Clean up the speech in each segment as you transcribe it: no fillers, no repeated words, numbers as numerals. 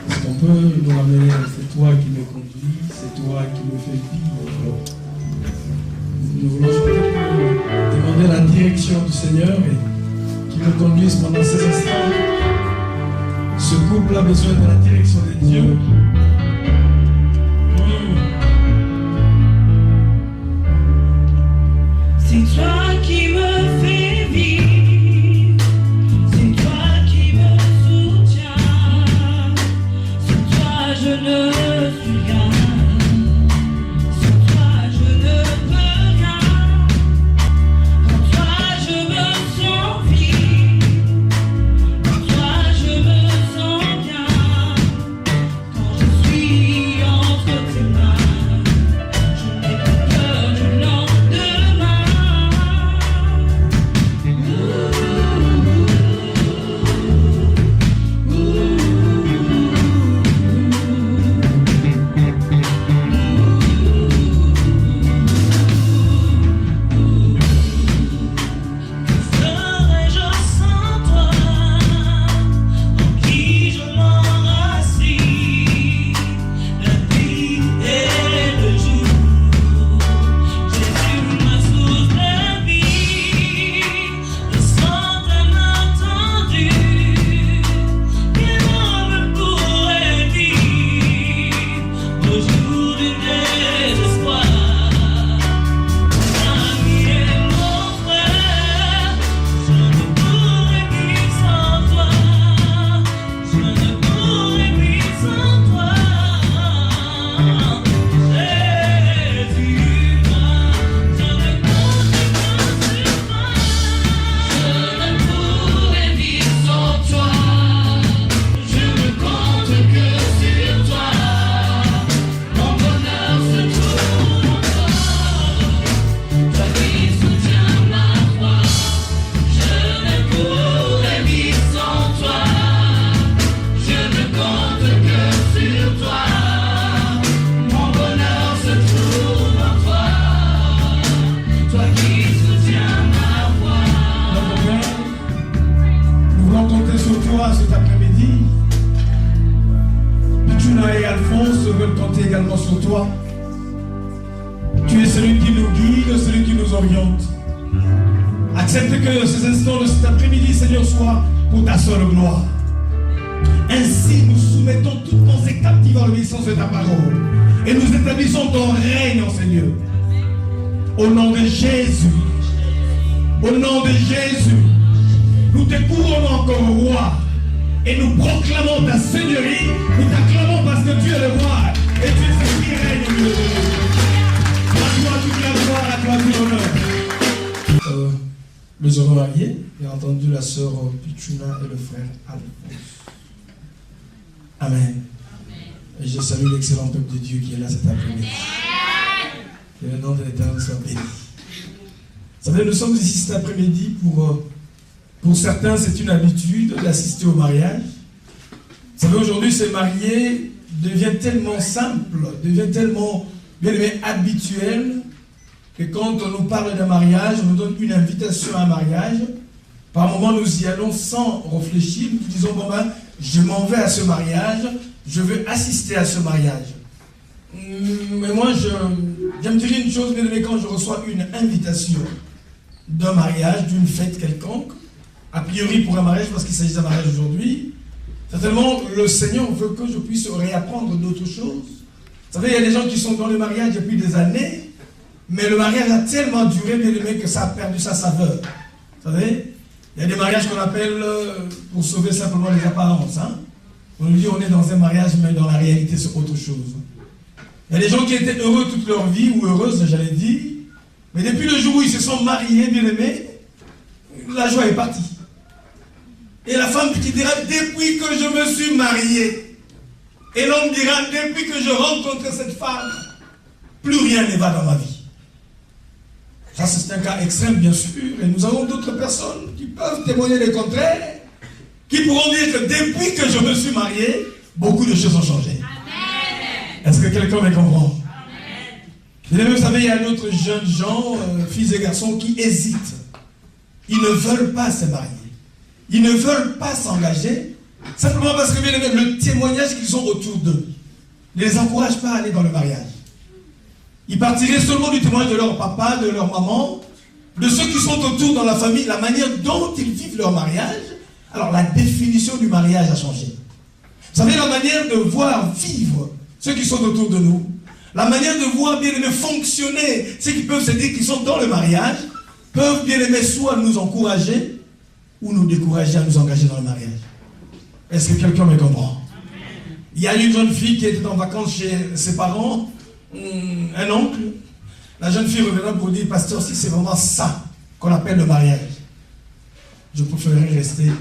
Est-ce qu'on peut nous ramener, c'est toi qui me conduis, c'est toi qui me fais vivre. Nous voulons demander la direction du Seigneur et qu'il nous conduise pendant ces instants. Ce couple a besoin de la direction de Dieu. C'est toi qui me fais vivre, c'est toi qui me soutiens, sans toi je ne suis rien, sans toi je ne peux rien, en toi je me sens vivre, en toi je me sens bien, quand je suis entre tes mains, je n'ai plus peur du lendemain. Cet après-midi, Pichuna et Alphonse veulent compter également sur toi. Tu es celui qui nous guide, celui qui nous oriente. Accepte que ces instants de cet après-midi, Seigneur, soient pour ta seule gloire. Ainsi, nous soumettons toutes nos captives à l'obéissance de ta parole. Et nous établissons ton règne, Seigneur. Au nom de Jésus. Au nom de Jésus. Nous te couronnons encore roi. Et nous proclamons ta seigneurie. Nous t'acclamons parce que tu es le roi. Et tu es celui qui règne au milieu de nous. À toi toute la gloire, à toi tout l'honneur. Les heureux mariés, bien entendu la sœur Pichuna et le frère Alphonse. Amen. Et je salue l'excellent peuple de Dieu qui est là cet après-midi. Que le nom de l'Éternel soit béni. Vous savez, nous sommes ici cet après-midi pour certains, c'est une habitude d'assister au mariage. Vous savez, aujourd'hui, se marier devient tellement simple, devient tellement, bien aimé, habituel, que quand on nous parle d'un mariage, on nous donne une invitation à un mariage. Par moments, nous y allons sans réfléchir. Nous disons, bon ben, je m'en vais à ce mariage, je veux assister à ce mariage. Mais moi, j'aime dire une chose, bien aimé, quand je reçois une invitation d'un mariage, d'une fête quelconque, a priori pour un mariage, parce qu'il s'agit d'un mariage aujourd'hui, certainement le Seigneur veut que je puisse réapprendre d'autres choses. Vous savez, il y a des gens qui sont dans le mariage depuis des années, mais le mariage a tellement duré, bien aimé, que ça a perdu sa saveur. Vous savez, il y a des mariages qu'on appelle, pour sauver simplement les apparences. Hein? On nous dit on est dans un mariage, mais dans la réalité c'est autre chose. Il y a des gens qui étaient heureux toute leur vie, ou heureuses, j'allais dire, mais depuis le jour où ils se sont mariés, bien aimés, la joie est partie. Et la femme qui dira, depuis que je me suis marié, et l'homme dira, depuis que je rencontre cette femme, plus rien ne va dans ma vie. Ça, c'est un cas extrême, bien sûr, et nous avons d'autres personnes qui peuvent témoigner le contraire, qui pourront dire que depuis que je me suis marié, beaucoup de choses ont changé. Est-ce que quelqu'un me comprend? Vous savez, il y a d'autres jeunes gens, filles et garçons, qui hésitent. Ils ne veulent pas se marier. Ils ne veulent pas s'engager Simplement parce que bien aimé, le témoignage qu'ils ont autour d'eux ne les encourage pas à aller dans le mariage. Ils partiraient seulement du témoignage de leur papa, de leur maman, de ceux qui sont autour dans la famille, la manière dont ils vivent leur mariage. Alors la définition du mariage a changé. Vous savez, la manière de voir vivre ceux qui sont autour de nous, la manière de voir bien aimé fonctionner ceux qui peuvent se dire qu'ils sont dans le mariage, peuvent bien aimé soit nous encourager ou nous décourager à nous engager dans le mariage. Est-ce que quelqu'un me comprend? Il y a une jeune fille qui était en vacances chez ses parents, un oncle. La jeune fille revenait pour dire, pasteur, si c'est vraiment ça qu'on appelle le mariage, je préférerais rester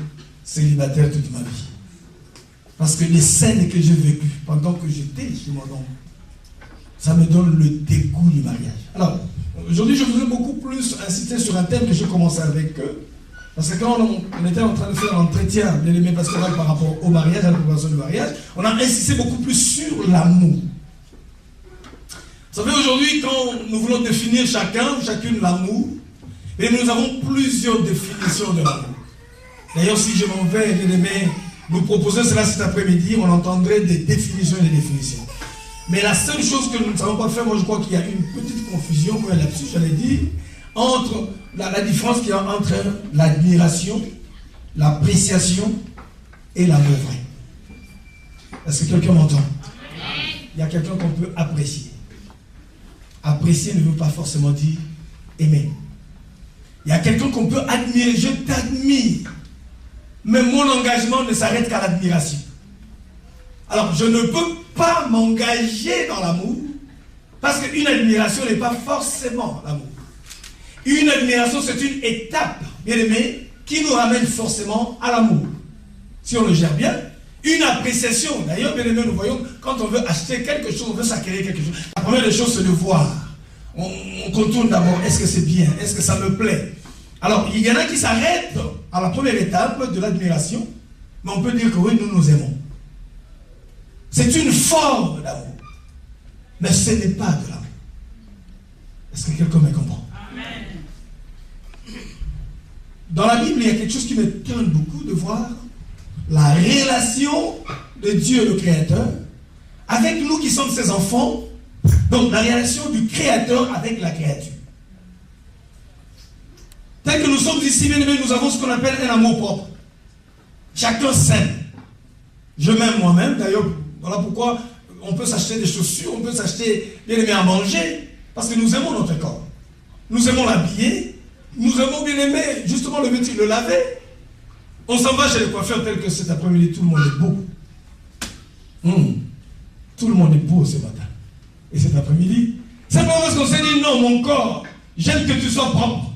célibataire toute ma vie. Parce que les scènes que j'ai vécues pendant que j'étais chez mon oncle, ça me donne le dégoût du mariage. Alors, aujourd'hui, je voudrais beaucoup plus insister sur un thème que j'ai commencé avec eux. Parce que quand on était en train de faire l'entretien de l'aimé pastoral par rapport au mariage, à la préparation du mariage, on a insisté beaucoup plus sur l'amour. Vous savez, aujourd'hui, quand nous voulons définir chacune l'amour, et nous avons plusieurs définitions de l'amour. D'ailleurs, si je m'en vais, bien aimé, nous proposer cela cet après-midi, on entendrait des définitions et des définitions. Mais la seule chose que nous ne savons pas faire, moi je crois qu'il y a une petite confusion, comme là-dessus, j'allais dire, entre la différence qu'il y a entre l'admiration, l'appréciation et l'amour vrai. Est-ce que quelqu'un m'entend? Il y a quelqu'un qu'on peut apprécier. Apprécier ne veut pas forcément dire aimer. Il y a quelqu'un qu'on peut admirer. Je t'admire. Mais mon engagement ne s'arrête qu'à l'admiration. Alors, je ne peux pas m'engager dans l'amour parce qu'une admiration n'est pas forcément l'amour. Une admiration, c'est une étape, bien aimé, qui nous ramène forcément à l'amour. Si on le gère bien. Une appréciation, d'ailleurs, bien aimé, nous voyons, quand on veut acheter quelque chose, on veut s'acquérir quelque chose. La première des choses, c'est de voir. On contourne d'abord, est-ce que c'est bien? Est-ce que ça me plaît? Alors, il y en a qui s'arrêtent à la première étape de l'admiration, mais on peut dire que oui, nous nous aimons. C'est une forme d'amour, mais ce n'est pas de l'amour. Est-ce que quelqu'un me comprend? Amen. Dans la Bible, il y a quelque chose qui m'étonne beaucoup de voir la relation de Dieu le Créateur avec nous qui sommes ses enfants, donc la relation du Créateur avec la créature. Tel que nous sommes ici, bien aimés, nous avons ce qu'on appelle un amour propre. Chacun s'aime. Je m'aime moi-même, d'ailleurs, voilà pourquoi on peut s'acheter des chaussures, on peut s'acheter, bien aimé, à manger, parce que nous aimons notre corps. Nous aimons l'habiller, nous aimons, bien aimé, justement le vêtir, le laver. On s'en va chez les coiffeurs tel que cet après-midi, tout le monde est beau. Tout le monde est beau ce matin. Et cet après-midi, c'est pas parce qu'on s'est dit, non, mon corps, j'aime que tu sois propre.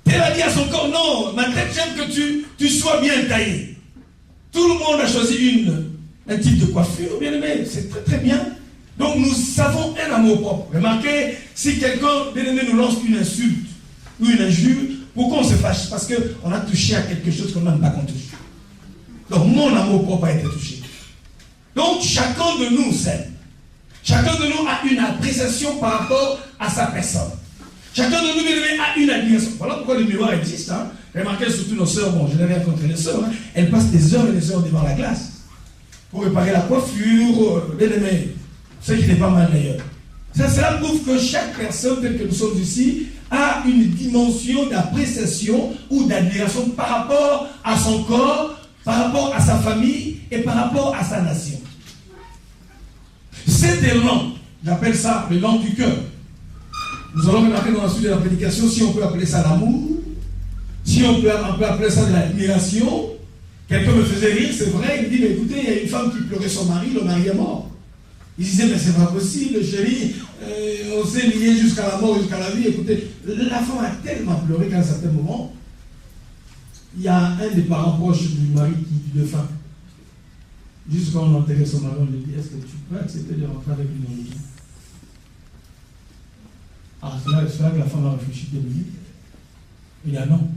Elle a dit à son corps, non, ma tête, j'aime que tu sois bien taillé. Tout le monde a choisi un type de coiffure, bien aimé, c'est très très bien. Donc nous avons un amour propre. Remarquez, si quelqu'un, bien aimé, nous lance une insulte ou une injure, pourquoi on se fâche? Parce qu'on a touché à quelque chose qu'on n'aime pas qu'on touche. Donc mon amour propre a été touché. Donc chacun de nous s'aime. Chacun de nous a une appréciation par rapport à sa personne. Chacun de nous, bien aimé, a une admiration. Voilà pourquoi le miroir existe. Hein. Remarquez surtout nos sœurs, bon, je n'ai rien contre les sœurs, hein. Elles passent des heures et des heures devant la glace pour réparer la coiffure, bien aimé, ce qui n'est pas mal d'ailleurs. Cela prouve que chaque personne, telle que nous sommes ici, a une dimension d'appréciation ou d'admiration par rapport à son corps, par rapport à sa famille et par rapport à sa nation. Cet élan, j'appelle ça l'élan du cœur. Nous allons remarquer dans la suite de la prédication si on peut appeler ça l'amour, si on peut appeler ça de l'admiration. Quelqu'un me faisait rire, c'est vrai, il me dit, mais écoutez, il y a une femme qui pleurait son mari, le mari est mort. Il disait, mais c'est pas possible, chérie, on s'est lié jusqu'à la mort, jusqu'à la vie. Écoutez, la femme a tellement pleuré qu'à un certain moment, il y a un des parents proches du mari qui dit de faim. Juste quand on enterrait son mari, on lui dit, est-ce que tu peux accepter de rentrer avec une religion? Ah, c'est là que la femme a réfléchi 2 minutes. Il a non.